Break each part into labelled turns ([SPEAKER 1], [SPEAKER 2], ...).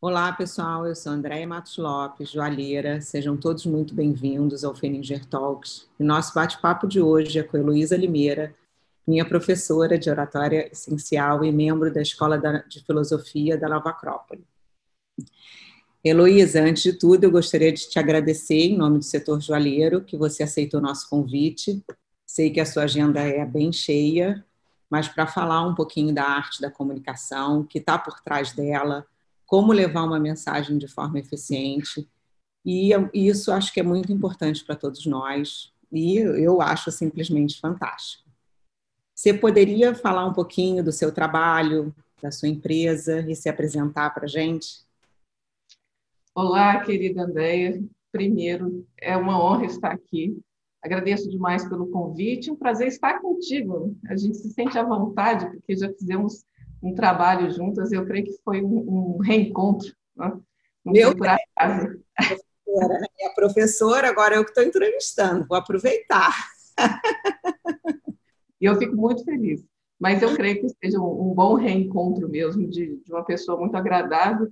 [SPEAKER 1] Olá, pessoal. Eu sou Andréia Matos Lopes, joalheira. Sejam todos muito bem-vindos ao Feininger Talks. E nosso bate-papo de hoje é com Heloísa Limeira, minha professora de oratória essencial e membro da Escola de Filosofia da Nova Acrópole. Heloísa, antes de tudo, eu gostaria de te agradecer, em nome do setor joalheiro, que você aceitou o nosso convite. Sei que a sua agenda é bem cheia, mas para falar um pouquinho da arte da comunicação, o que está por trás dela, como levar uma mensagem de forma eficiente, e isso acho que é muito importante para todos nós, e eu acho simplesmente fantástico. Você poderia falar um pouquinho do seu trabalho, da sua empresa, e se apresentar para a gente?
[SPEAKER 2] Olá, querida Andréia. Primeiro, é uma honra estar aqui. Agradeço demais pelo convite. Um prazer estar contigo. A gente se sente à vontade, porque já fizemos um trabalho juntas. Eu creio que foi um reencontro, né? Não foi por acaso.
[SPEAKER 1] É a professora, agora eu que estou entrevistando. Vou aproveitar.
[SPEAKER 2] E eu fico muito feliz. Mas eu creio que seja um bom reencontro mesmo de uma pessoa muito agradável.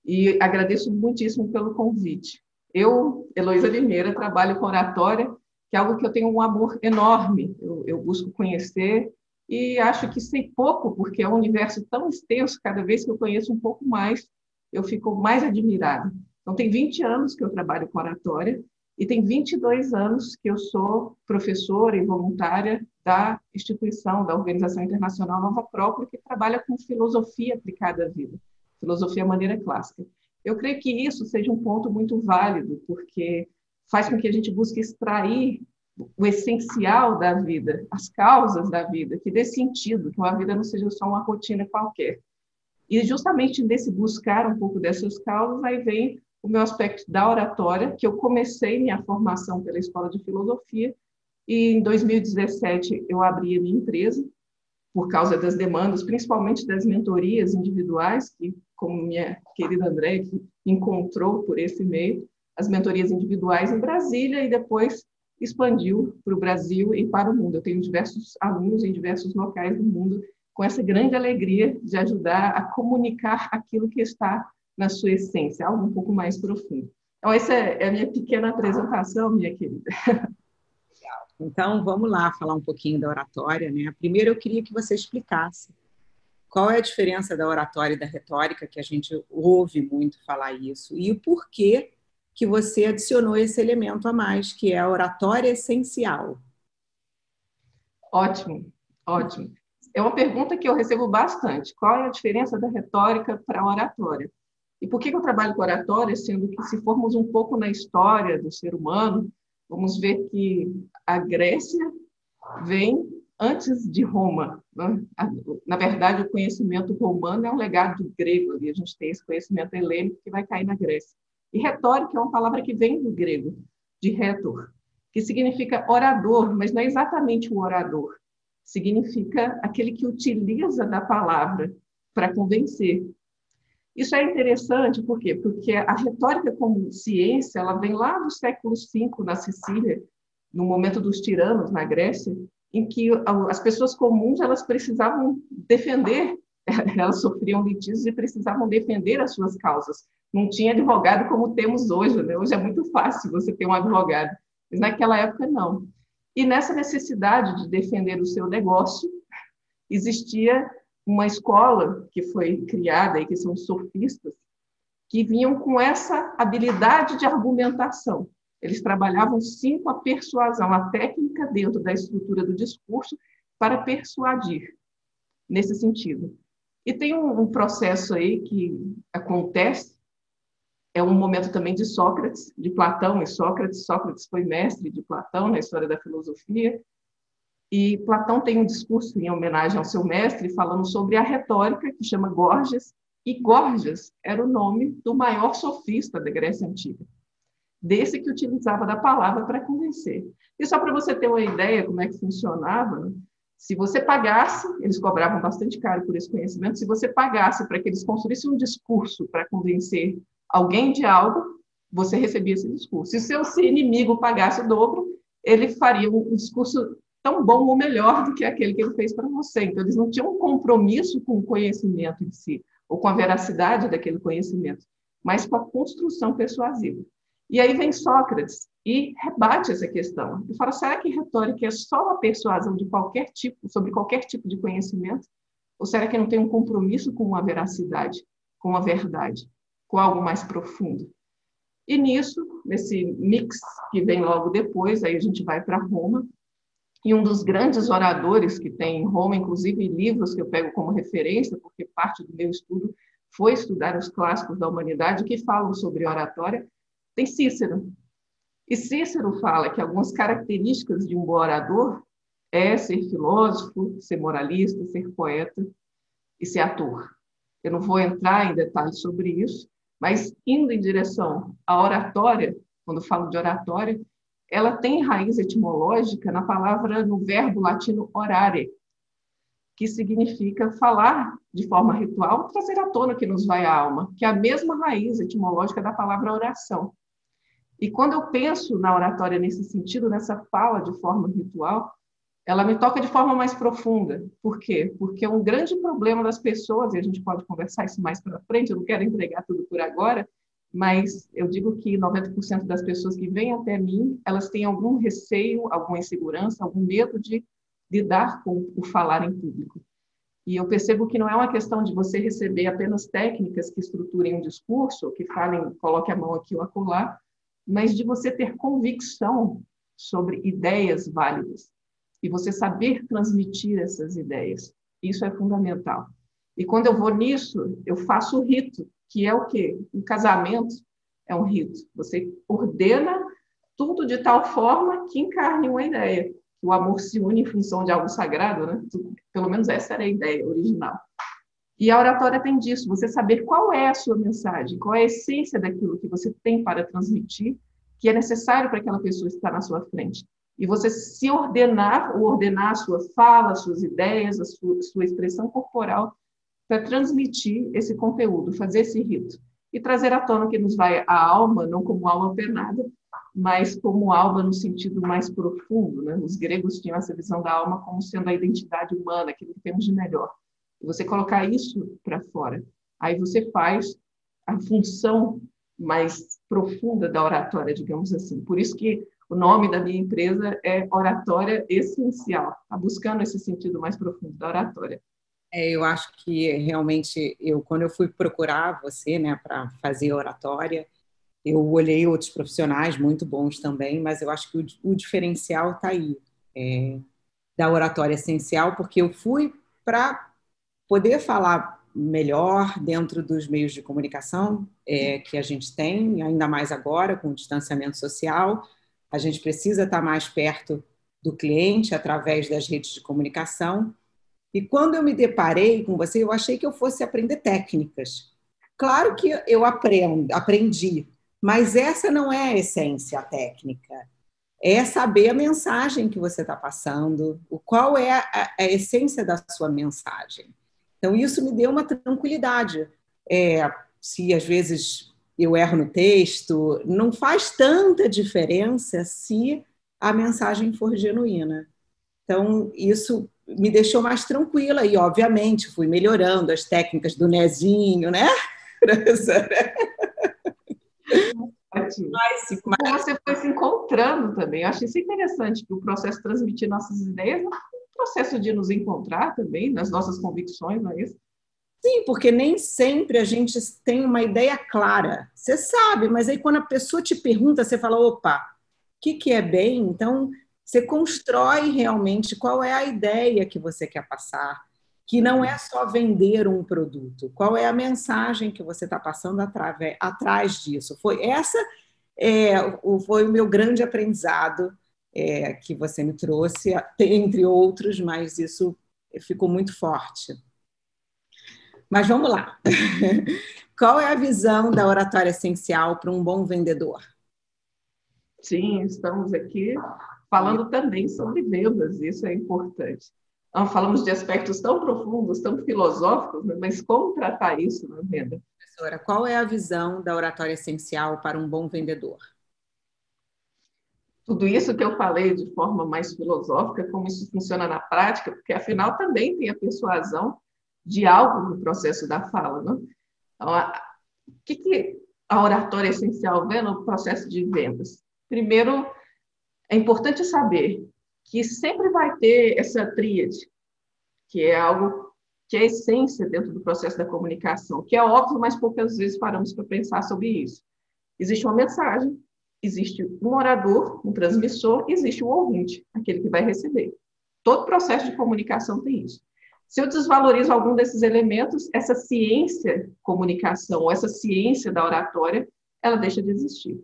[SPEAKER 2] E agradeço muitíssimo pelo convite. Eu, Heloísa Limeira, trabalho com oratória, que é algo que eu tenho um amor enorme. Eu busco conhecer e acho que sei pouco, porque é um universo tão extenso, cada vez que eu conheço um pouco mais, eu fico mais admirada. Então, tem 20 anos que eu trabalho com oratória e tem 22 anos que eu sou professora e voluntária da instituição, da Organização Internacional Nova Acrópole, que trabalha com filosofia aplicada à vida. Filosofia maneira clássica. Eu creio que isso seja um ponto muito válido, porque faz com que a gente busque extrair o essencial da vida, as causas da vida, que dê sentido, que uma vida não seja só uma rotina qualquer. E justamente nesse buscar um pouco dessas causas, aí vem o meu aspecto da oratória, que eu comecei minha formação pela Escola de Filosofia, e em 2017 eu abri a minha empresa, por causa das demandas, principalmente das mentorias individuais, que, como minha querida Andréia, que encontrou por esse meio, as mentorias individuais em Brasília e depois expandiu para o Brasil e para o mundo. Eu tenho diversos alunos em diversos locais do mundo com essa grande alegria de ajudar a comunicar aquilo que está na sua essência, algo um pouco mais profundo. Então, essa é a minha pequena apresentação, minha querida.
[SPEAKER 1] Então, vamos lá falar um pouquinho da oratória, né? Primeiro, eu queria que você explicasse qual é a diferença da oratória e da retórica, que a gente ouve muito falar isso, e o porquê que você adicionou esse elemento a mais, que é a oratória essencial.
[SPEAKER 2] Ótimo, ótimo. É uma pergunta que eu recebo bastante. Qual é a diferença da retórica para a oratória? E por que eu trabalho com oratória, sendo que, se formos um pouco na história do ser humano, vamos ver que a Grécia vem antes de Roma, né? Na verdade, o conhecimento romano é um legado grego, e a gente tem esse conhecimento helênico que vai cair na Grécia. E retórica é uma palavra que vem do grego, de rhetor, que significa orador, mas não é exatamente o orador. Significa aquele que utiliza da palavra para convencer. Isso é interessante, por quê? Porque a retórica como ciência, ela vem lá do século V, na Sicília, no momento dos tiranos, na Grécia, em que as pessoas comuns elas precisavam defender, elas sofriam litígios e precisavam defender as suas causas. Não tinha advogado como temos hoje, né? Hoje é muito fácil você ter um advogado, mas naquela época não. E nessa necessidade de defender o seu negócio, existia uma escola que foi criada, que são os sofistas, que vinham com essa habilidade de argumentação. Eles trabalhavam, sim, com a persuasão, a técnica dentro da estrutura do discurso para persuadir, nesse sentido. E tem um processo aí que acontece, é um momento também de Sócrates, de Platão e Sócrates. Sócrates foi mestre de Platão na história da filosofia, e Platão tem um discurso em homenagem ao seu mestre, falando sobre a retórica, que chama Gorgias, e Gorgias era o nome do maior sofista da Grécia Antiga, desse que utilizava da palavra para convencer. E só para você ter uma ideia como é que funcionava, se você pagasse, eles cobravam bastante caro por esse conhecimento, se você pagasse para que eles construíssem um discurso para convencer alguém de algo, você recebia esse discurso. Se o seu inimigo pagasse o dobro, ele faria um discurso tão bom ou melhor do que aquele que ele fez para você. Então, eles não tinham um compromisso com o conhecimento em si. ou com a veracidade daquele conhecimento, mas com a construção persuasiva. E aí vem Sócrates e rebate essa questão. E fala, será que retórica é só a persuasão de qualquer tipo, sobre qualquer tipo de conhecimento? Ou será que não tem um compromisso com a veracidade, com a verdade, com algo mais profundo? E nisso, nesse mix que vem logo depois, aí a gente vai para Roma, e um dos grandes oradores que tem em Roma, inclusive livros que eu pego como referência, porque parte do meu estudo foi estudar os clássicos da humanidade que falam sobre oratória, tem Cícero. E Cícero fala que algumas características de um bom orador é ser filósofo, ser moralista, ser poeta e ser ator. Eu não vou entrar em detalhes sobre isso, mas indo em direção à oratória, quando falo de oratória, ela tem raiz etimológica na palavra, no verbo latino orare, que significa falar de forma ritual, trazer à tona o que nos vai à alma, que é a mesma raiz etimológica da palavra oração. E quando eu penso na oratória nesse sentido, nessa fala de forma ritual, ela me toca de forma mais profunda. Por quê? Porque um grande problema das pessoas, e a gente pode conversar isso mais para frente, eu não quero entregar tudo por agora, mas eu digo que 90% das pessoas que vêm até mim, elas têm algum receio, alguma insegurança, algum medo de lidar com o falar em público. E eu percebo que não é uma questão de você receber apenas técnicas que estruturem um discurso, ou que falem, coloque a mão aqui ou acolá, mas de você ter convicção sobre ideias válidas e você saber transmitir essas ideias. Isso é fundamental. E quando eu vou nisso, eu faço o rito, que é o quê? Um casamento é um rito. Você ordena tudo de tal forma que encarne uma ideia. Que o amor se une em função de algo sagrado, né? Pelo menos essa era a ideia original. E a oratória tem disso, você saber qual é a sua mensagem, qual é a essência daquilo que você tem para transmitir, que é necessário para aquela pessoa estar na sua frente. E você se ordenar, ou ordenar a sua fala, as suas ideias, a sua expressão corporal, para transmitir esse conteúdo, fazer esse rito. E trazer à tona o que nos vai à alma, não como alma penada, mas como alma no sentido mais profundo, né? Os gregos tinham essa visão da alma como sendo a identidade humana, aquilo que temos de melhor. E você colocar isso para fora, aí você faz a função mais profunda da oratória, digamos assim. Por isso que o nome da minha empresa é Oratória Essencial, está buscando esse sentido mais profundo da oratória.
[SPEAKER 1] Eu acho que realmente, quando eu fui procurar você, né, para fazer oratória, eu olhei outros profissionais muito bons também, mas eu acho que o diferencial está aí, da oratória essencial, porque eu fui para poder falar melhor dentro dos meios de comunicação que a gente tem, ainda mais agora com o distanciamento social, a gente precisa estar mais perto do cliente através das redes de comunicação. E quando eu me deparei com você, eu achei que eu fosse aprender técnicas. Claro que eu aprendi, mas essa não é a essência técnica. É saber a mensagem que você está passando, qual é a essência da sua mensagem. Então, isso me deu uma tranquilidade. Se às vezes eu erro no texto, não faz tanta diferença se a mensagem for genuína. Então, isso me deixou mais tranquila e, obviamente, fui melhorando as técnicas do Nezinho, né, professora?
[SPEAKER 2] Mas como você foi se encontrando também. Eu achei isso interessante, que o processo de transmitir nossas ideias é um processo de nos encontrar também, nas nossas convicções, não é isso?
[SPEAKER 1] Sim, porque nem sempre a gente tem uma ideia clara. Você sabe, mas aí quando a pessoa te pergunta, você fala, opa, o que é bem? Então, você constrói realmente qual é a ideia que você quer passar, que não é só vender um produto. Qual é a mensagem que você está passando atrás disso? Foi o meu grande aprendizado que você me trouxe, entre outros, mas isso ficou muito forte. Mas vamos lá. Qual é a visão da oratória essencial para um bom vendedor?
[SPEAKER 2] Sim, estamos aqui falando também sobre vendas, isso é importante. Nós falamos de aspectos tão profundos, tão filosóficos, né? Mas como tratar isso na venda?
[SPEAKER 1] Professora, qual é a visão da oratória essencial para um bom vendedor?
[SPEAKER 2] Tudo isso que eu falei de forma mais filosófica, como isso funciona na prática, porque afinal também tem a persuasão de algo no processo da fala, né? Então, o que a oratória é essencial vê no processo de vendas? Primeiro, é importante saber que sempre vai ter essa tríade, que é algo que é essência dentro do processo da comunicação, que é óbvio, mas poucas vezes paramos para pensar sobre isso. Existe uma mensagem, existe um orador, um transmissor, existe um ouvinte, aquele que vai receber. Todo processo de comunicação tem isso. Se eu desvalorizo algum desses elementos, essa ciência comunicação, essa ciência da oratória, ela deixa de existir.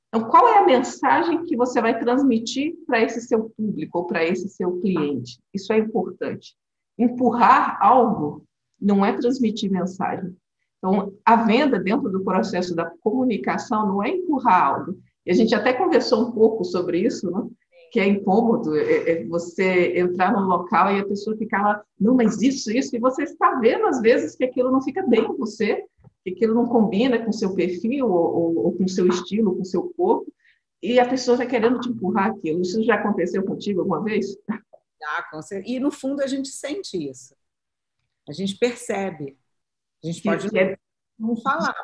[SPEAKER 2] Então, qual é a mensagem que você vai transmitir para esse seu público ou para esse seu cliente? Isso é importante. Empurrar algo não é transmitir mensagem. Então, a venda dentro do processo da comunicação não é empurrar algo. E a gente até conversou um pouco sobre isso, né? Que é incômodo você entrar num local e a pessoa ficar lá, não, mas isso, e você está vendo às vezes que aquilo não fica bem com você, que aquilo não combina com o seu perfil ou com o seu estilo, com o seu corpo, e a pessoa está querendo te empurrar aquilo. Isso já aconteceu contigo alguma vez?
[SPEAKER 1] E no fundo a gente sente isso. A gente percebe. A gente pode não falar.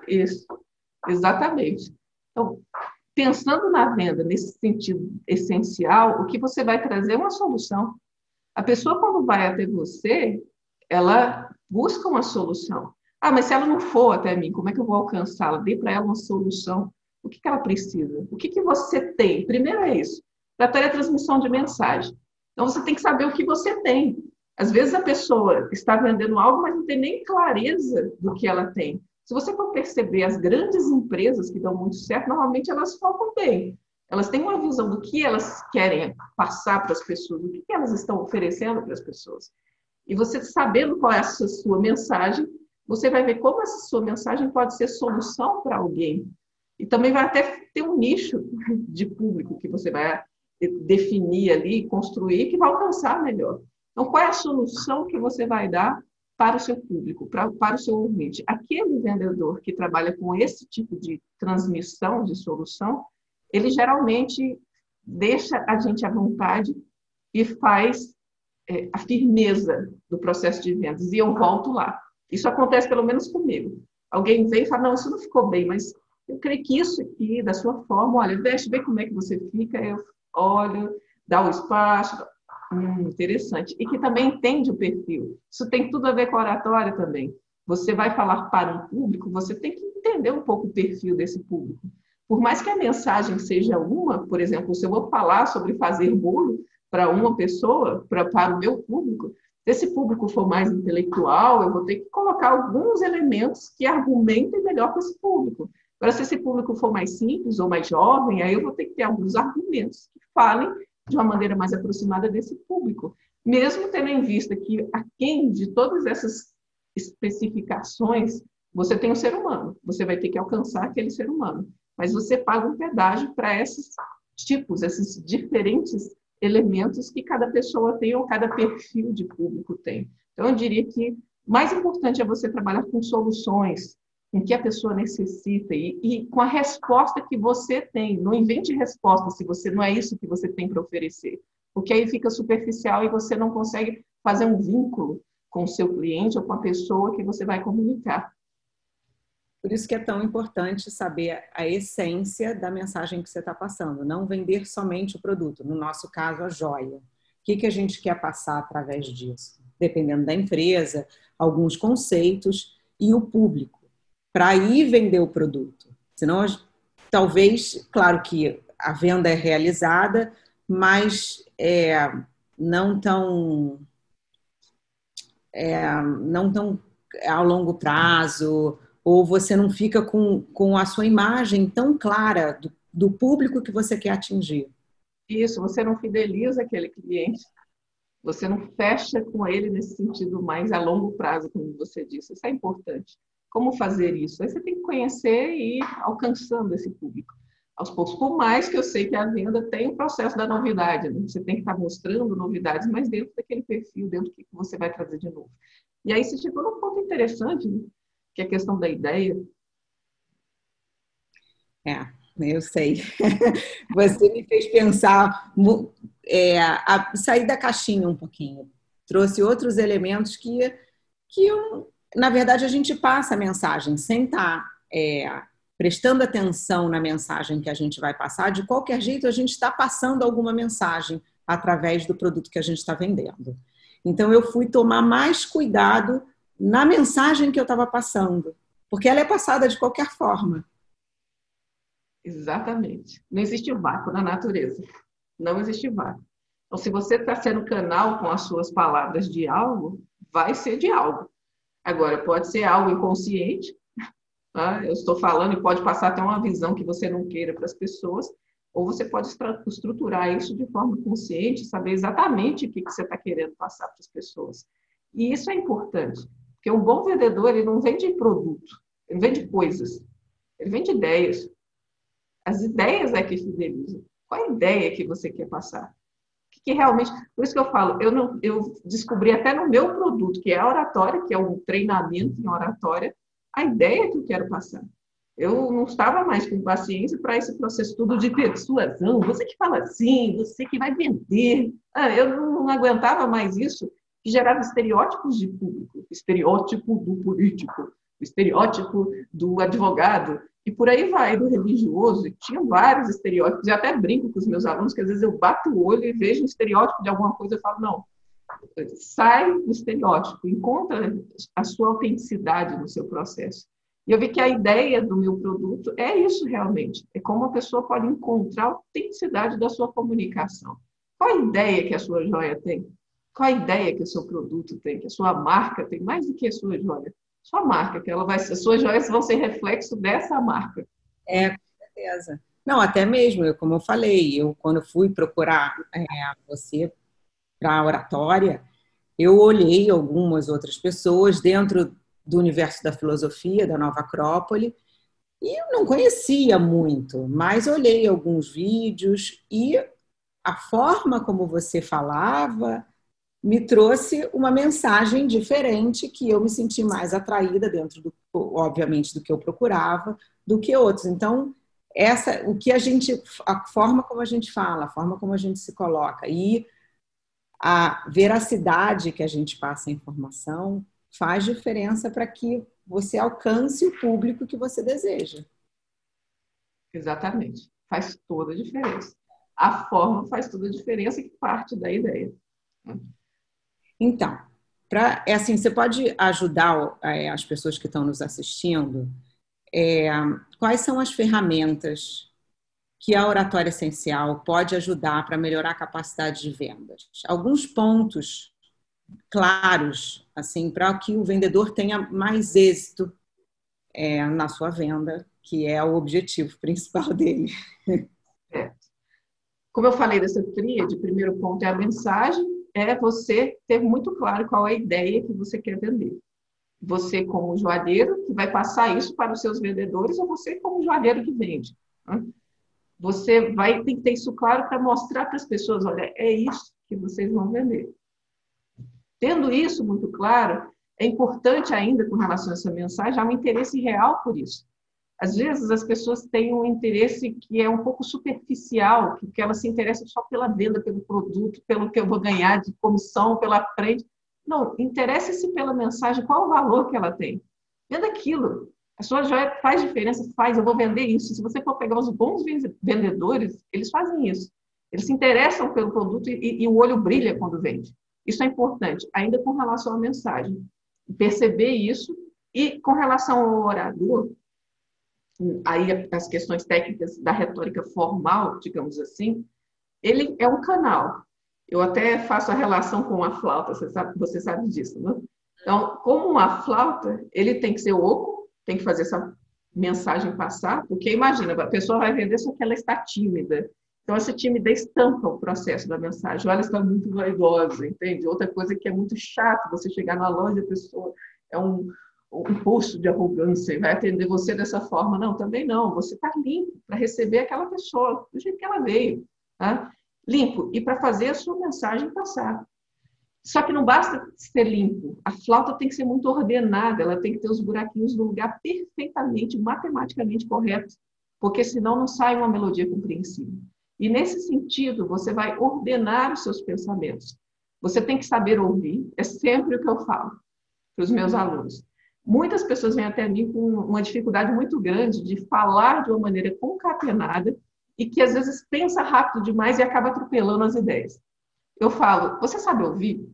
[SPEAKER 2] Isso, exatamente. Então, pensando na venda nesse sentido essencial, o que você vai trazer é uma solução. A pessoa, quando vai até você, ela busca uma solução. Ah, mas se ela não for até mim, como é que eu vou alcançá-la? Dê para ela uma solução. O que ela precisa? O que você tem? Primeiro é isso. Tratar a transmissão de mensagem. Então, você tem que saber o que você tem. Às vezes, a pessoa está vendendo algo, mas não tem nem clareza do que ela tem. Se você for perceber, as grandes empresas que dão muito certo, normalmente elas focam bem. Elas têm uma visão do que elas querem passar para as pessoas, do que elas estão oferecendo para as pessoas. E você sabendo qual é a sua mensagem, você vai ver como essa sua mensagem pode ser solução para alguém. E também vai até ter um nicho de público que você vai definir ali, construir, que vai alcançar melhor. Então, qual é a solução que você vai dar para o seu público, para o seu ouvinte? Aquele vendedor que trabalha com esse tipo de transmissão de solução, ele geralmente deixa a gente à vontade e faz a firmeza do processo de vendas. E eu volto lá. Isso acontece pelo menos comigo. Alguém vem e fala, não, isso não ficou bem, mas eu creio que isso aqui, da sua forma, olha, deixa eu ver como é que você fica, eu olho, dá o espaço, interessante. E que também entende o perfil. Isso tem tudo a ver com a oratória também. Você vai falar para um público, você tem que entender um pouco o perfil desse público. Por mais que a mensagem seja uma, por exemplo, se eu vou falar sobre fazer bolo para uma pessoa, para o meu público, se esse público for mais intelectual, eu vou ter que colocar alguns elementos que argumentem melhor com esse público. Agora, se esse público for mais simples ou mais jovem, aí eu vou ter que ter alguns argumentos que falem de uma maneira mais aproximada desse público. Mesmo tendo em vista que, aquém de todas essas especificações, você tem um ser humano. Você vai ter que alcançar aquele ser humano. Mas você paga um pedágio para esses tipos, esses diferentes elementos que cada pessoa tem ou cada perfil de público tem. Então, eu diria que mais importante é você trabalhar com soluções, com o que a pessoa necessita e com a resposta que você tem. Não invente resposta se você não é isso que você tem para oferecer, porque aí fica superficial e você não consegue fazer um vínculo com o seu cliente ou com a pessoa que você vai comunicar.
[SPEAKER 1] Por isso que é tão importante saber a essência da mensagem que você está passando, não vender somente o produto, no nosso caso, a joia. O que a gente quer passar através disso? Dependendo da empresa, alguns conceitos e o público, para aí vender o produto. Senão, talvez, claro que a venda é realizada, mas não tão a longo prazo, ou você não fica com a sua imagem tão clara do público que você quer atingir.
[SPEAKER 2] Isso, você não fideliza aquele cliente, você não fecha com ele nesse sentido mais a longo prazo, como você disse. Isso é importante. Como fazer isso? Aí você tem que conhecer e ir alcançando esse público. Aos poucos, por mais que eu sei que a venda tem o processo da novidade, né? Você tem que estar mostrando novidades, mas dentro daquele perfil, dentro do que você vai trazer de novo. E aí você chegou num ponto interessante, né? Que é a questão da ideia.
[SPEAKER 1] Eu sei. Você me fez pensar, sair da caixinha um pouquinho. trouxe outros elementos na verdade, a gente passa a mensagem sem estar prestando atenção na mensagem que a gente vai passar. De qualquer jeito, a gente está passando alguma mensagem através do produto que a gente está vendendo. Então, eu fui tomar mais cuidado na mensagem que eu estava passando, porque ela é passada de qualquer forma.
[SPEAKER 2] Exatamente. Não existe vácuo na natureza. Não existe vácuo. Então, se você está sendo canal com as suas palavras de algo, vai ser de algo. Agora, pode ser algo inconsciente, tá? Eu estou falando e pode passar até uma visão que você não queira para as pessoas, ou você pode estruturar isso de forma consciente, saber exatamente o que você está querendo passar para as pessoas. E isso é importante, porque um bom vendedor, ele não vende produto, ele vende coisas, ele vende ideias. As ideias é que fidelizam. Qual a ideia que você quer passar? Que realmente, por isso que eu falo, eu descobri até no meu produto, que é a oratória, que é um treinamento em oratória, a ideia que eu quero passar. Eu não estava mais com paciência para esse processo todo de persuasão. Você que fala assim, você que vai vender. Eu não aguentava mais isso, que gerava estereótipos de público, o estereótipo do político, o estereótipo do advogado, e por aí vai, do religioso. E tinha vários estereótipos, e até brinco com os meus alunos, que às vezes eu bato o olho e vejo um estereótipo de alguma coisa e falo, não, sai do estereótipo, encontra a sua autenticidade no seu processo. E eu vi que a ideia do meu produto é isso realmente, é como a pessoa pode encontrar a autenticidade da sua comunicação. Qual a ideia que a sua joia tem? Qual a ideia que o seu produto tem, que a sua marca tem, mais do que a sua joia? Sua marca, que as suas joias vão ser reflexo dessa marca.
[SPEAKER 1] Com certeza. Não, até mesmo, como eu falei, quando fui procurar você para a oratória, eu olhei algumas outras pessoas dentro do universo da filosofia, da Nova Acrópole, e eu não conhecia muito, mas olhei alguns vídeos e a forma como você falava me trouxe uma mensagem diferente que eu me senti mais atraída dentro obviamente, do que eu procurava, do que outros. Então, a forma como a gente fala, a forma como a gente se coloca e a veracidade que a gente passa a informação faz diferença para que você alcance o público que você deseja.
[SPEAKER 2] Exatamente. Faz toda a diferença. A forma faz toda a diferença que parte da ideia.
[SPEAKER 1] Então, assim, você pode ajudar as pessoas que estão nos assistindo? Quais são as ferramentas que a oratória essencial pode ajudar para melhorar a capacidade de vendas? Alguns pontos claros, assim, para que o vendedor tenha mais êxito na sua venda, que é o objetivo principal dele.
[SPEAKER 2] Como eu falei dessa tríade, o primeiro ponto é a mensagem, é você ter muito claro qual é a ideia que você quer vender. Você como joalheiro que vai passar isso para os seus vendedores ou você como joalheiro que vende. Você tem que ter isso claro para mostrar para as pessoas, olha, é isso que vocês vão vender. Tendo isso muito claro, é importante ainda com relação a essa mensagem, há um interesse real por isso. Às vezes as pessoas têm um interesse que é um pouco superficial, que elas se interessam só pela venda, pelo produto, pelo que eu vou ganhar de comissão pela frente. Não, interesse-se pela mensagem, qual o valor que ela tem. Venda aquilo. A sua joia faz diferença, eu vou vender isso. Se você for pegar os bons vendedores, eles fazem isso. Eles se interessam pelo produto e o olho brilha quando vende. Isso é importante, ainda com relação à mensagem. Perceber isso e com relação ao orador, aí as questões técnicas da retórica formal, digamos assim, ele é um canal. Eu até faço a relação com uma flauta, você sabe disso, né? Então, como uma flauta, ele tem que ser oco, tem que fazer essa mensagem passar, porque imagina, a pessoa vai vender só que ela está tímida. Então, essa timidez tampa o processo da mensagem. Ela está muito vaidosa, entende? Outra coisa que é muito chato, você chegar na loja, a pessoa é um poço de arrogância e vai atender você dessa forma. Não, também não. Você está limpo para receber aquela pessoa do jeito que ela veio. Tá? Limpo. E para fazer a sua mensagem passar. Só que não basta ser limpo. A flauta tem que ser muito ordenada. Ela tem que ter os buraquinhos no lugar perfeitamente, matematicamente correto. Porque senão não sai uma melodia compreensível. E nesse sentido, você vai ordenar os seus pensamentos. Você tem que saber ouvir, é sempre o que eu falo para os meus alunos. Muitas pessoas vêm até mim com uma dificuldade muito grande de falar de uma maneira concatenada e que às vezes pensa rápido demais e acaba atropelando as ideias. Eu falo, você sabe ouvir?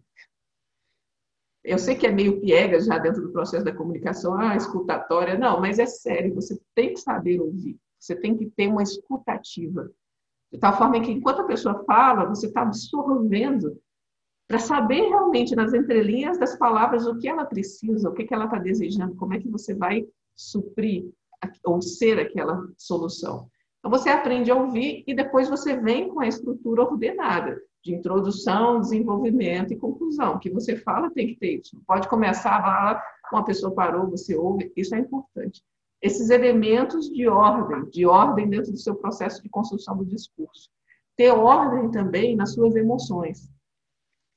[SPEAKER 2] Eu sei que é meio piegas já dentro do processo da comunicação, escutatória, não, mas é sério, você tem que saber ouvir, você tem que ter uma escutativa, de tal forma que enquanto a pessoa fala, você está absorvendo para saber realmente nas entrelinhas das palavras o que ela precisa, o que ela está desejando, como é que você vai suprir ou ser aquela solução. Então, você aprende a ouvir e depois você vem com a estrutura ordenada de introdução, desenvolvimento e conclusão. O que você fala tem que ter isso. Não pode começar lá, uma pessoa parou, você ouve, isso é importante. Esses elementos de ordem dentro do seu processo de construção do discurso. Ter ordem também nas suas emoções,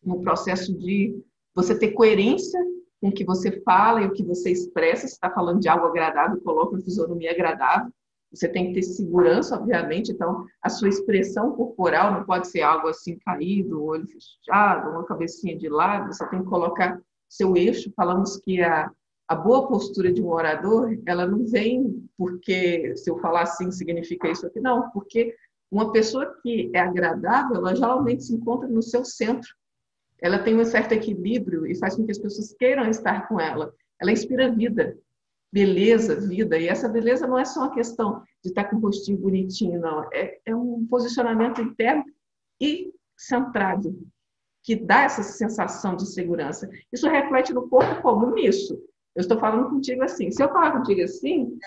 [SPEAKER 2] no processo de você ter coerência com o que você fala e o que você expressa. Se está falando de algo agradável, coloca uma fisionomia agradável. Você tem que ter segurança, obviamente, então a sua expressão corporal não pode ser algo assim caído, olho fechado, uma cabecinha de lado, você tem que colocar seu eixo. Falamos que a boa postura de um orador, ela não vem porque se eu falar assim significa isso aqui, não, porque uma pessoa que é agradável, ela geralmente se encontra no seu centro, ela tem um certo equilíbrio e faz com que as pessoas queiram estar com ela, ela inspira vida, beleza, vida, e essa beleza não é só uma questão de estar com o rostinho bonitinho, não. É um posicionamento interno e centrado, que dá essa sensação de segurança. Isso reflete no corpo como nisso. Eu estou falando contigo assim. Se eu falar contigo assim,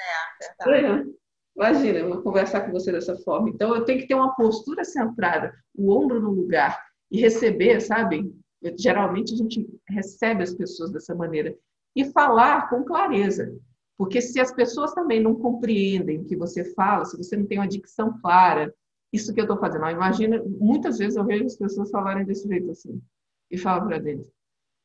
[SPEAKER 2] imagina, eu vou conversar com você dessa forma. Então, eu tenho que ter uma postura centrada, o ombro no lugar, e receber, sabe? Geralmente, a gente recebe as pessoas dessa maneira. E falar com clareza. Porque se as pessoas também não compreendem o que você fala, se você não tem uma dicção clara, isso que eu estou fazendo. Imagina, muitas vezes eu vejo as pessoas falarem desse jeito assim, e falam para dentro.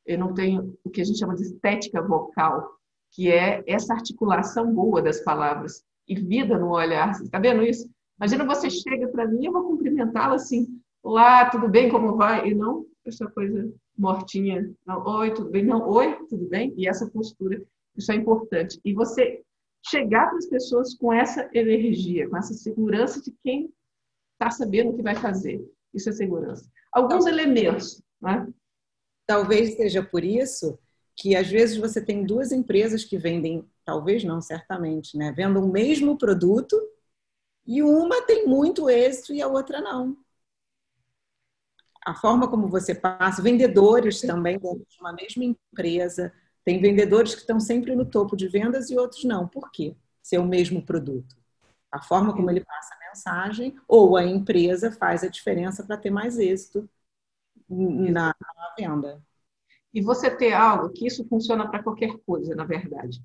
[SPEAKER 2] Eu não tenho o que a gente chama de estética vocal, que é essa articulação boa das palavras e vida no olhar. Você está vendo isso? Imagina você chega para mim, eu vou cumprimentá-la assim, olá, tudo bem, como vai? E não essa coisa mortinha, não, oi, tudo bem? Não, oi, tudo bem? E essa postura, isso é importante. E você chegar para as pessoas com essa energia, com essa segurança de quem está sabendo o que vai fazer. Isso é segurança. Alguns elementos, né?
[SPEAKER 1] Talvez seja por isso que às vezes você tem duas empresas que vendem, talvez não, certamente, né? Vendem o mesmo produto e uma tem muito êxito e a outra não. A forma como você passa, vendedores também dentro de uma mesma empresa, tem vendedores que estão sempre no topo de vendas e outros não. Por quê? Se é o mesmo produto. A forma como ele passa a mensagem ou a empresa faz a diferença para ter mais êxito na venda.
[SPEAKER 2] E você ter algo que isso funciona para qualquer coisa, na verdade.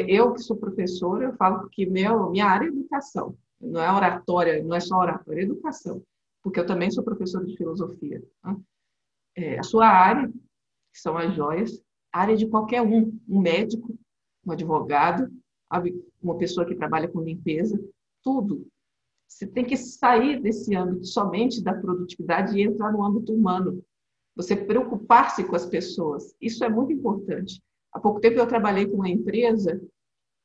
[SPEAKER 2] Eu que sou professora, eu falo que minha área é educação. Não é oratória, não é só oratória, é educação. Porque eu também sou professora de filosofia. Né? A sua área, que são as joias, a área de qualquer um médico, um advogado, uma pessoa que trabalha com limpeza, tudo. Você tem que sair desse âmbito somente da produtividade e entrar no âmbito humano. Você preocupar-se com as pessoas. Isso é muito importante. Há pouco tempo eu trabalhei com uma empresa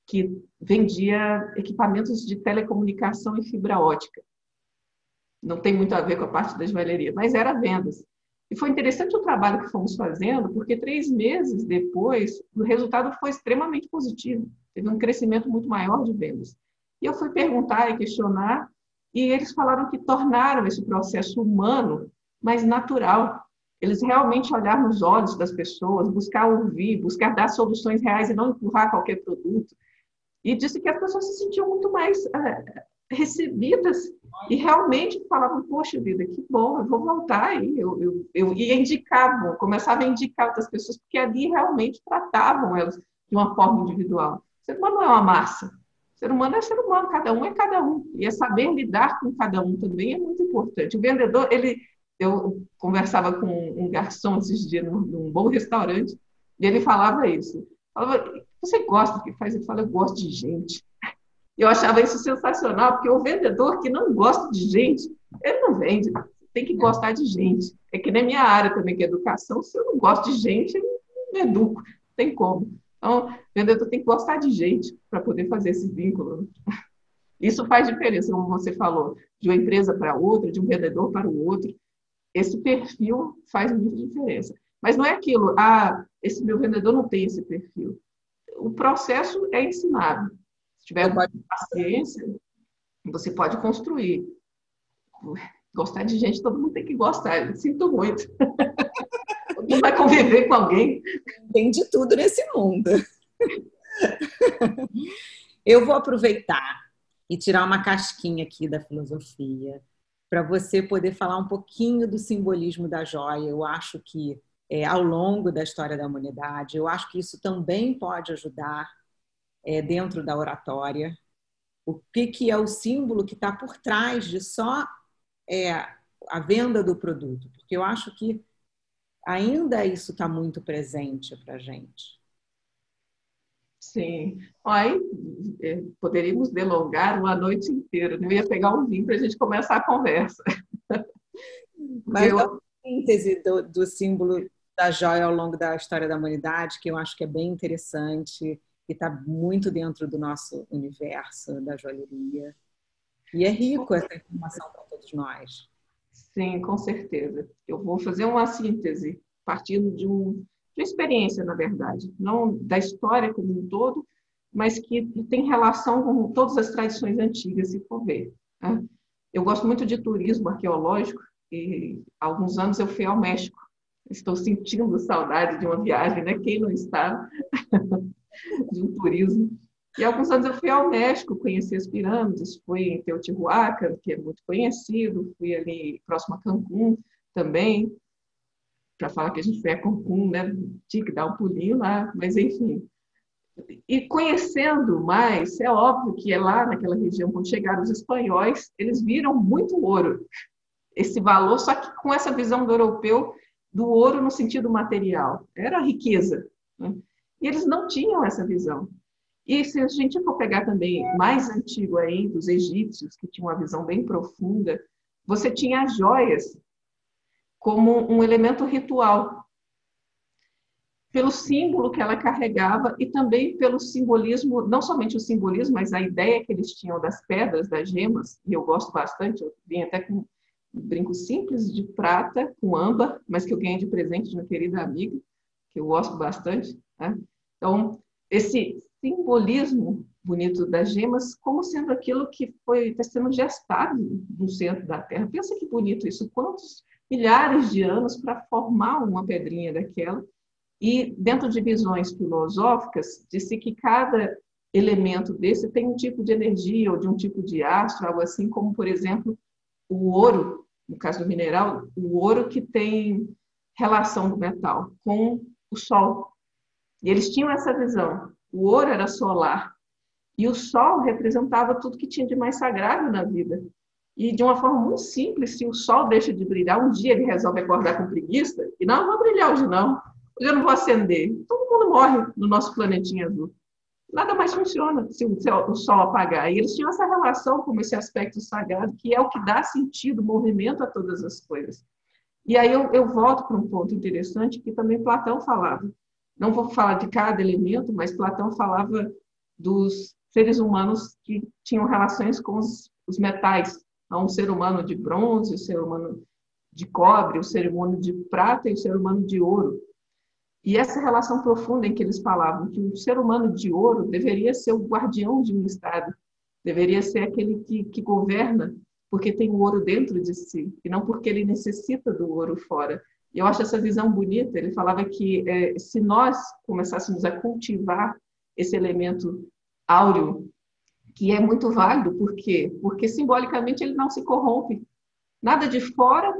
[SPEAKER 2] que vendia equipamentos de telecomunicação e fibra ótica. Não tem muito a ver com a parte da joalheria, mas era vendas. E foi interessante o trabalho que fomos fazendo, porque 3 meses depois, o resultado foi extremamente positivo. Teve um crescimento muito maior de vendas. E eu fui perguntar e questionar, e eles falaram que tornaram esse processo humano mais natural. Eles realmente olhar nos olhos das pessoas, buscar ouvir, buscar dar soluções reais e não empurrar qualquer produto. E disse que as pessoas se sentiam muito mais recebidas e realmente falavam, poxa vida, que bom, eu vou voltar aí. Eu ia indicar, começava a indicar outras pessoas, porque ali realmente tratavam elas de uma forma individual. O ser humano não é uma massa. O ser humano é ser humano, cada um é cada um. E é saber lidar com cada um também é muito importante. O vendedor, eu conversava com um garçom esses dias num bom restaurante, e ele falava isso. Falava, você gosta do que faz? Ele fala, eu gosto de gente. Eu achava isso sensacional, porque o vendedor que não gosta de gente, ele não vende. tem que gostar de gente. É que nem minha área também, que é educação. Se eu não gosto de gente, eu não educo. Não tem como. Então, o vendedor tem que gostar de gente para poder fazer esse vínculo. Isso faz diferença, como você falou, de uma empresa para outra, de um vendedor para o outro. Esse perfil faz muita diferença. Mas não é aquilo, esse meu vendedor não tem esse perfil. O processo é ensinado. Se tiver paciência, você pode construir. Gostar de gente, todo mundo tem que gostar. Eu sinto muito. Todo mundo vai conviver com alguém.
[SPEAKER 1] Tem de tudo nesse mundo. Eu vou aproveitar e tirar uma casquinha aqui da filosofia para você poder falar um pouquinho do simbolismo da joia. Eu acho que ao longo da história da humanidade, eu acho que isso também pode ajudar dentro da oratória. O que é o símbolo que está por trás de só a venda do produto? Porque eu acho que ainda isso está muito presente para a gente.
[SPEAKER 2] Sim. Aí poderíamos delongar uma noite inteira. Eu ia pegar um vinho para a gente começar a conversa.
[SPEAKER 1] Mas a síntese do símbolo da joia ao longo da história da humanidade, que eu acho que é bem interessante e está muito dentro do nosso universo da joalheria. E é rico essa informação para todos nós.
[SPEAKER 2] Sim, com certeza. Eu vou fazer uma síntese partindo de uma experiência, na verdade, não da história como um todo, mas que tem relação com todas as tradições antigas, se for ver. Né? Eu gosto muito de turismo arqueológico e há alguns anos eu fui ao México. Estou sentindo saudade de uma viagem, né? Quem não está de um turismo? E há alguns anos eu fui ao México, conheci as pirâmides, fui em Teotihuacan, que é muito conhecido, fui ali próximo a Cancún também, para falar que a gente foi a Cancún, né? Tinha que dar um pulinho lá, mas enfim. E conhecendo mais, é óbvio que é lá naquela região, quando chegaram os espanhóis, eles viram muito ouro, esse valor, só que com essa visão do europeu, do ouro no sentido material, era a riqueza. Né? E eles não tinham essa visão. E se a gente for pegar também mais antigo ainda, os egípcios, que tinham uma visão bem profunda, você tinha as joias como um elemento ritual, pelo símbolo que ela carregava e também pelo simbolismo, não somente o simbolismo, mas a ideia que eles tinham das pedras, das gemas, e eu gosto bastante, eu vim até com um brinco simples de prata, com âmbar, mas que eu ganhei de presente de uma querida amiga, que eu gosto bastante. Né? Então, esse simbolismo bonito das gemas, como sendo aquilo que está sendo gestado no centro da Terra. Pensa que bonito isso, quantos milhares de anos para formar uma pedrinha daquela. E dentro de visões filosóficas, disse que cada elemento desse tem um tipo de energia ou de um tipo de astro, algo assim como, por exemplo, o ouro, no caso do mineral, o ouro que tem relação do metal com o sol. E eles tinham essa visão. O ouro era solar e o sol representava tudo que tinha de mais sagrado na vida. E de uma forma muito simples, se o sol deixa de brilhar, um dia ele resolve acordar com preguiça e não vou brilhar hoje não. Hoje eu não vou acender. Todo mundo morre no nosso planetinha azul. Nada mais funciona se o sol apagar. E eles tinham essa relação com esse aspecto sagrado, que é o que dá sentido, movimento a todas as coisas. E aí eu volto para um ponto interessante que também Platão falava. Não vou falar de cada elemento, mas Platão falava dos seres humanos que tinham relações com os metais. Um ser humano de bronze, o ser humano de cobre, o ser humano de prata e o ser humano de ouro. E essa relação profunda em que eles falavam que o ser humano de ouro deveria ser o guardião de um Estado, deveria ser aquele que governa porque tem o ouro dentro de si, e não porque ele necessita do ouro fora. E eu acho essa visão bonita. Ele falava que se nós começássemos a cultivar esse elemento áureo, que é muito válido, por quê? Porque simbolicamente ele não se corrompe. Nada de fora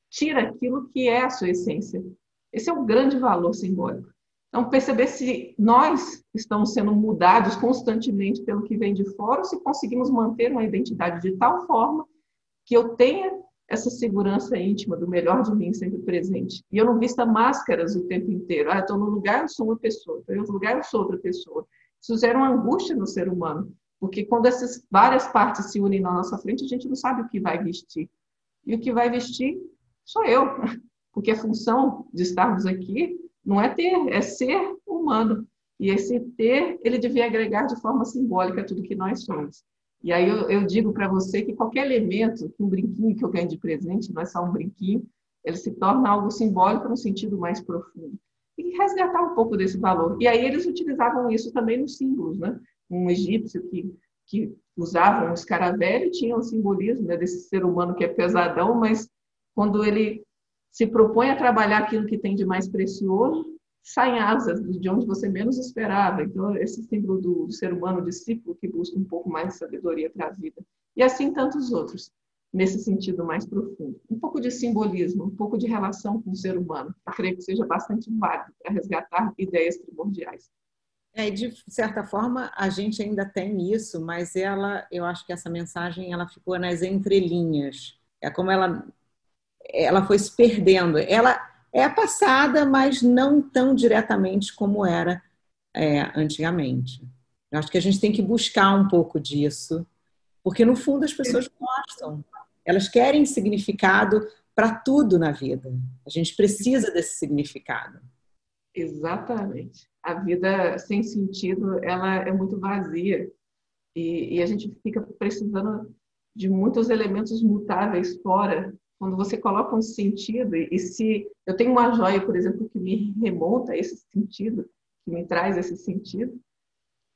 [SPEAKER 2] tira aquilo que é a sua essência. Esse é um grande valor simbólico. Então, perceber se nós estamos sendo mudados constantemente pelo que vem de fora, ou se conseguimos manter uma identidade de tal forma que eu tenha essa segurança íntima do melhor de mim sempre presente. E eu não vista máscaras o tempo inteiro. Estou num lugar, eu sou uma pessoa. Estou em outro lugar, eu sou outra pessoa. Isso gera uma angústia no ser humano. Porque quando essas várias partes se unem na nossa frente, a gente não sabe o que vai vestir. E o que vai vestir sou eu, porque a função de estarmos aqui não é ter, é ser humano. E esse ter, ele devia agregar de forma simbólica tudo que nós somos. E aí eu digo para você que qualquer elemento, um brinquinho que eu ganho de presente, não é só um brinquinho, ele se torna algo simbólico no sentido mais profundo. E resgatar um pouco desse valor. E aí eles utilizavam isso também nos símbolos, né? Um egípcio que usava um escaravelho tinha um simbolismo, né, desse ser humano que é pesadão, mas quando ele se propõe a trabalhar aquilo que tem de mais precioso, saem asas de onde você menos esperava. Então, esse símbolo do ser humano discípulo que busca um pouco mais de sabedoria para a vida. E assim tantos outros, nesse sentido mais profundo. Um pouco de simbolismo, um pouco de relação com o ser humano. Eu creio que seja bastante válido para resgatar ideias primordiais.
[SPEAKER 1] E de certa forma, a gente ainda tem isso, mas eu acho que essa mensagem ela ficou nas entrelinhas. É como ela foi se perdendo. Ela é passada, mas não tão diretamente como era antigamente. Eu acho que a gente tem que buscar um pouco disso, porque no fundo as pessoas gostam. Elas querem significado para tudo na vida. A gente precisa desse significado.
[SPEAKER 2] Exatamente. A vida sem sentido, ela é muito vazia. E a gente fica precisando de muitos elementos mutáveis fora. Quando você coloca um sentido, e se eu tenho uma joia, por exemplo, que me remonta a esse sentido, que me traz esse sentido,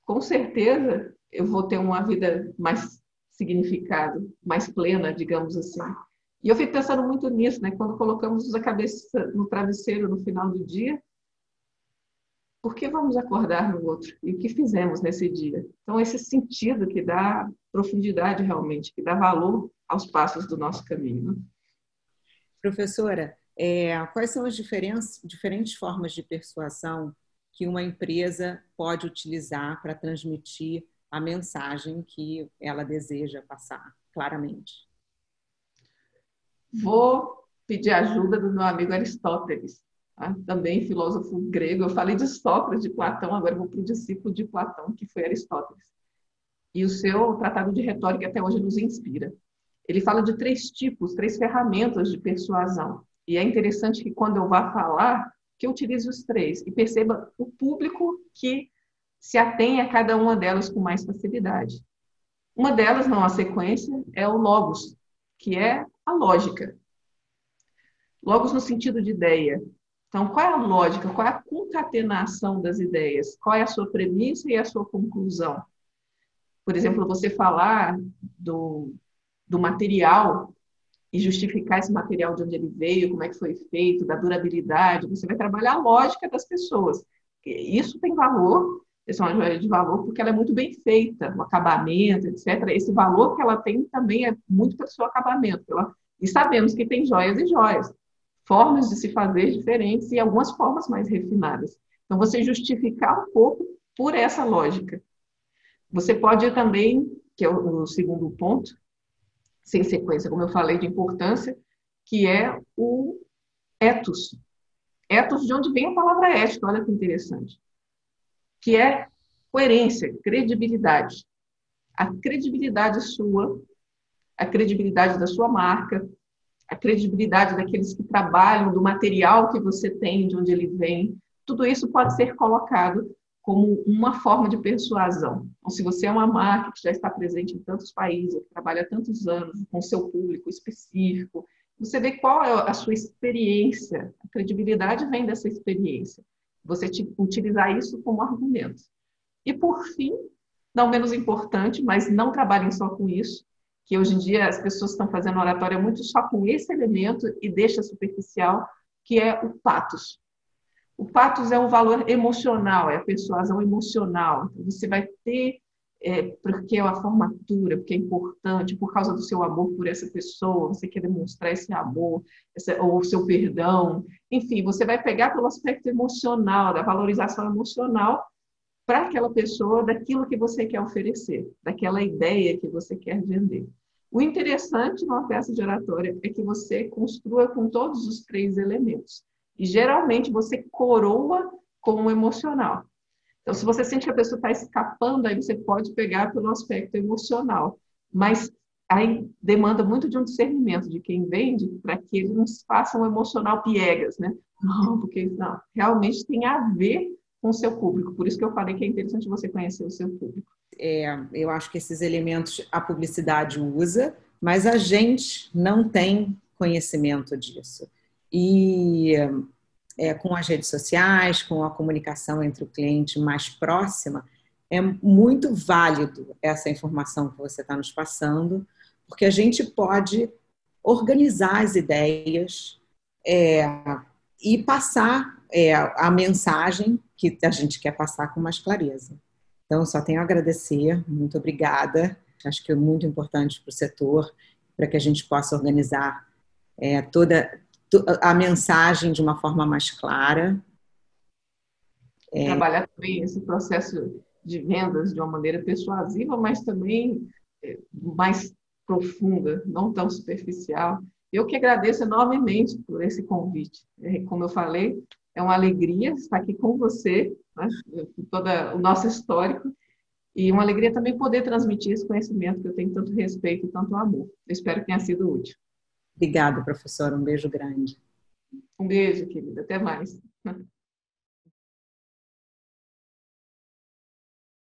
[SPEAKER 2] com certeza eu vou ter uma vida mais significado, mais plena, digamos assim. E eu fico pensando muito nisso, né? Quando colocamos a cabeça no travesseiro no final do dia, por que vamos acordar no outro? E o que fizemos nesse dia? Então, esse sentido que dá profundidade realmente, que dá valor aos passos do nosso caminho. Né?
[SPEAKER 1] Professora, quais são as diferentes formas de persuasão que uma empresa pode utilizar para transmitir a mensagem que ela deseja passar claramente?
[SPEAKER 2] Vou pedir ajuda do meu amigo Aristóteles, tá? Também filósofo grego. Eu falei de Sócrates, de Platão, agora vou para o discípulo de Platão, que foi Aristóteles. E o seu tratado de retórica até hoje nos inspira. Ele fala de 3 tipos, 3 ferramentas de persuasão. E é interessante que quando eu vá falar, que eu utilize os 3 e perceba o público que se atém a cada uma delas com mais facilidade. Uma delas, não a sequência, é o logos, que é a lógica. Logos no sentido de ideia. Então, qual é a lógica? Qual é a concatenação das ideias? Qual é a sua premissa e a sua conclusão? Por exemplo, você falar do material e justificar esse material de onde ele veio, como é que foi feito, da durabilidade, você vai trabalhar a lógica das pessoas. Isso tem valor, essa é uma joia de valor, porque ela é muito bem feita, o acabamento, etc. Esse valor que ela tem também é muito pelo seu acabamento. E sabemos que tem joias e joias, formas de se fazer diferentes e algumas formas mais refinadas. Então, você justificar um pouco por essa lógica. Você pode também, que é o segundo ponto, sem sequência, como eu falei, de importância, que é o ethos. Ethos, de onde vem a palavra ética, olha que interessante. Que é coerência, credibilidade. A credibilidade sua, a credibilidade da sua marca, a credibilidade daqueles que trabalham, do material que você tem, de onde ele vem, tudo isso pode ser colocado como uma forma de persuasão. Então, se você é uma marca que já está presente em tantos países, que trabalha há tantos anos com seu público específico, você vê qual é a sua experiência. A credibilidade vem dessa experiência. Você utilizar isso como argumento. E, por fim, não menos importante, mas não trabalhem só com isso, que hoje em dia as pessoas estão fazendo oratória muito só com esse elemento e deixa superficial, que é o patos. O patos é um valor emocional, é a persuasão emocional. Então, você vai ter, porque é a formatura, porque é importante, por causa do seu amor por essa pessoa, você quer demonstrar esse amor, ou o seu perdão. Enfim, você vai pegar pelo aspecto emocional, da valorização emocional, para aquela pessoa, daquilo que você quer oferecer, daquela ideia que você quer vender. O interessante numa peça de oratória é que você construa com todos os 3 elementos. E, geralmente, você coroa com o emocional. Então, se você sente que a pessoa está escapando, aí você pode pegar pelo aspecto emocional. Mas aí demanda muito de um discernimento de quem vende para que eles não façam um emocional piegas, né? Não, porque não, realmente tem a ver com o seu público. Por isso que eu falei que é interessante você conhecer o seu público.
[SPEAKER 1] Eu acho que esses elementos a publicidade usa, mas a gente não tem conhecimento disso. E com as redes sociais, com a comunicação entre o cliente mais próxima, é muito válido essa informação que você está nos passando, porque a gente pode organizar as ideias e passar a mensagem que a gente quer passar com mais clareza. Então, só tenho a agradecer, muito obrigada. Acho que é muito importante para o setor, para que a gente possa organizar toda a mensagem de uma forma mais clara.
[SPEAKER 2] Trabalhar também esse processo de vendas de uma maneira persuasiva, mas também mais profunda, não tão superficial. Eu que agradeço enormemente por esse convite. Como eu falei, é uma alegria estar aqui com você, né, com todo o nosso histórico, e uma alegria também poder transmitir esse conhecimento que eu tenho tanto respeito e tanto amor. Eu espero que tenha sido útil.
[SPEAKER 1] Obrigada, professora. Um beijo grande.
[SPEAKER 2] Um beijo, querida. Até mais.